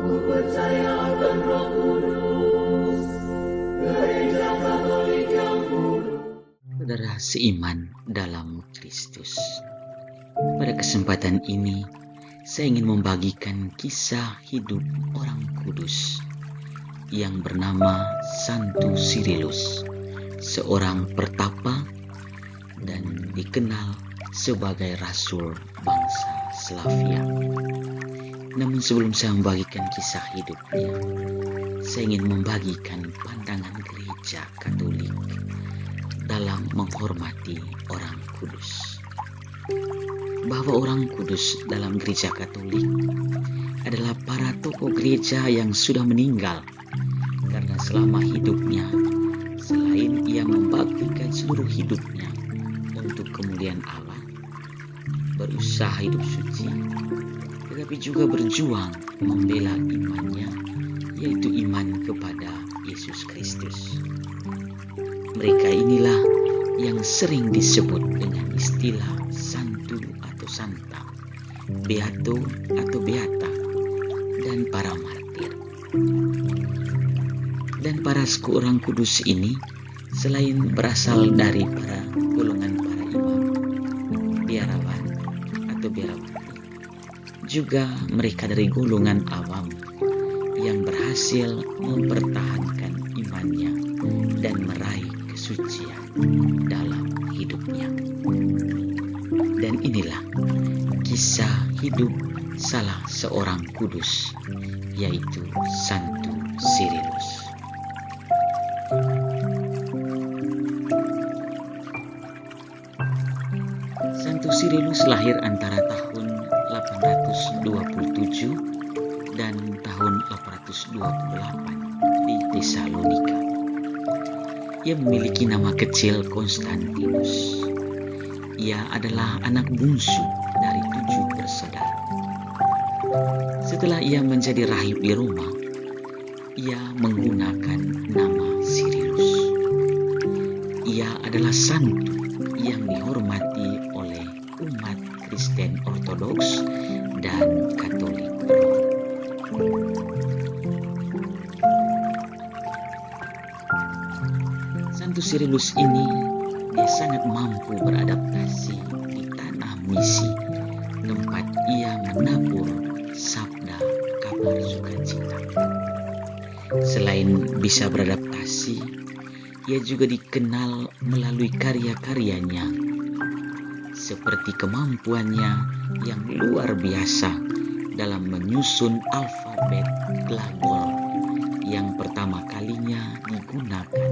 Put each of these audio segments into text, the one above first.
Aku percaya akan Roh Kudus, Gereja Katolik yang kudus. Saudara seiman dalam Kristus. Pada kesempatan ini, saya ingin membagikan kisah hidup orang kudus yang bernama Santo Cyrillus, seorang pertapa dan dikenal sebagai rasul bangsa Slavia. Namun sebelum saya membagikan kisah hidupnya, saya ingin membagikan pandangan gereja Katolik dalam menghormati orang kudus. Bahwa orang kudus dalam gereja Katolik adalah para tokoh gereja yang sudah meninggal, karena selama hidupnya, selain ia membaktikan seluruh hidupnya untuk kemuliaan Allah, berusaha hidup suci, tetapi juga berjuang membela imannya, yaitu iman kepada Yesus Kristus. Mereka inilah yang sering disebut dengan istilah santu atau santa, beato atau beata, dan para martir. Dan para suku orang kudus ini selain berasal dari para golongan para imam, biarawan atau biarawati, juga mereka dari golongan awam yang berhasil mempertahankan imannya dan meraih kesucian dalam hidupnya. Dan inilah kisah hidup salah seorang kudus, yaitu Santo Cyrillus. Santo Cyrillus lahir antara tahun 827 dan tahun 828 di Tesalonika. Ia memiliki nama kecil Konstantinus. Ia adalah anak bungsu dari 7 bersaudara. Setelah ia menjadi rahib di Roma, ia menggunakan nama Cyrillus. Ia adalah santo yang dihormati oleh umat Kristen Ortodoks dan Katolik Roma. Santo Cyrillus ini dia sangat mampu beradaptasi di tanah misi, tempat ia menabur sabda kabar sukacita. Selain bisa beradaptasi, ia juga dikenal melalui karya-karyanya, seperti kemampuannya yang luar biasa dalam menyusun alfabet glagol yang pertama kalinya digunakan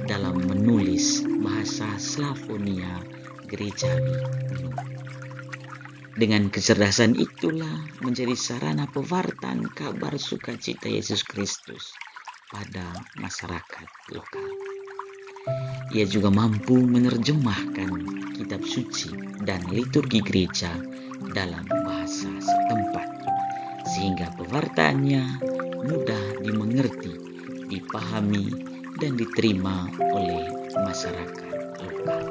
dalam menulis bahasa Slavonia gerejawi kuno. Dengan kecerdasan itulah menjadi sarana pewartaan kabar sukacita Yesus Kristus pada masyarakat lokal. Ia juga mampu menerjemahkan kitab suci dan liturgi gereja dalam bahasa setempat, sehingga pewartaannya mudah dimengerti, dipahami, dan diterima oleh masyarakat lokal.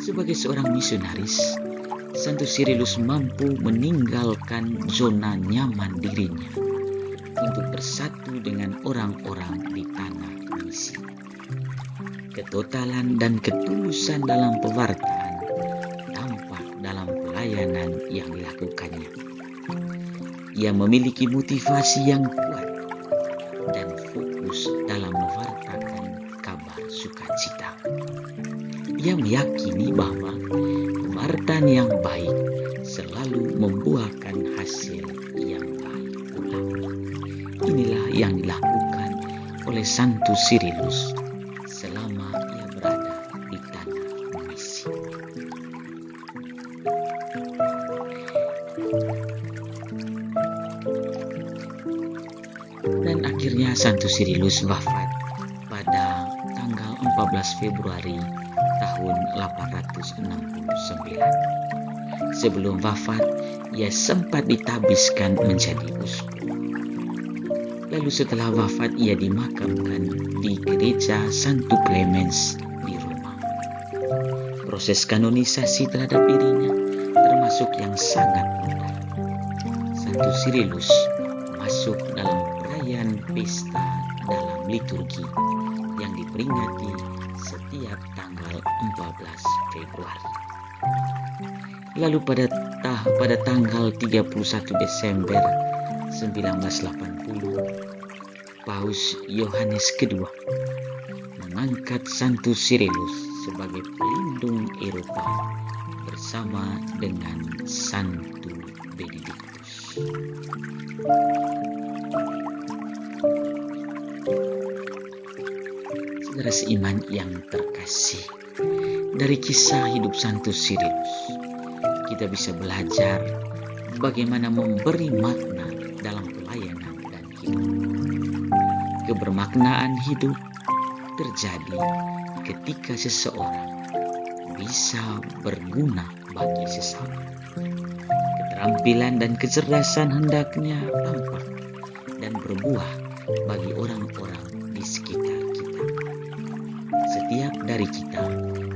Sebagai seorang misionaris, Santo Cyrillus mampu meninggalkan zona nyaman dirinya untuk bersatu dengan orang-orang di tanah misi. Ketotalan dan ketulusan dalam pewartaan tampak dalam pelayanan yang dilakukannya. Ia memiliki motivasi yang kuat dan fokus dalam mewartakan kabar sukacita. Ia meyakini bahwa pewartaan yang baik selalu membuahkan hasil yang baik pula. Inilah yang dilakukan oleh Santo Cyrillus selama ia berada di tanah misi. Dan akhirnya Santo Cyrillus wafat pada tanggal 14 Februari tahun 869. Sebelum wafat, ia sempat ditabiskan menjadi uskup. Lalu setelah wafat, ia dimakamkan di gereja Santo Clemens di Roma. Proses kanonisasi terhadap dirinya, termasuk termasuk yang sangat mudah. Santo Sirilus masuk dalam perayaan pesta dalam liturgi yang diperingati setiap tanggal 14 Februari. Lalu pada tanggal 31 Desember 1980, Paus Yohanes II mengangkat Santo Sirilus sebagai pelindung Eropa bersama dengan Santo Benediktus. Saudara seiman yang terkasih, dari kisah hidup Santo Sirilus kita bisa belajar bagaimana memberi makna dalam pelayanan dan hidup. Kebermaknaan hidup terjadi ketika seseorang bisa berguna bagi sesama. Keterampilan dan kecerdasan hendaknya tampak dan berbuah bagi orang-orang di sekitar kita. Setiap dari kita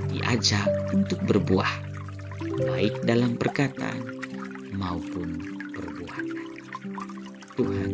diajak untuk berbuah, baik dalam perkataan maupun perbuatan. Tuhan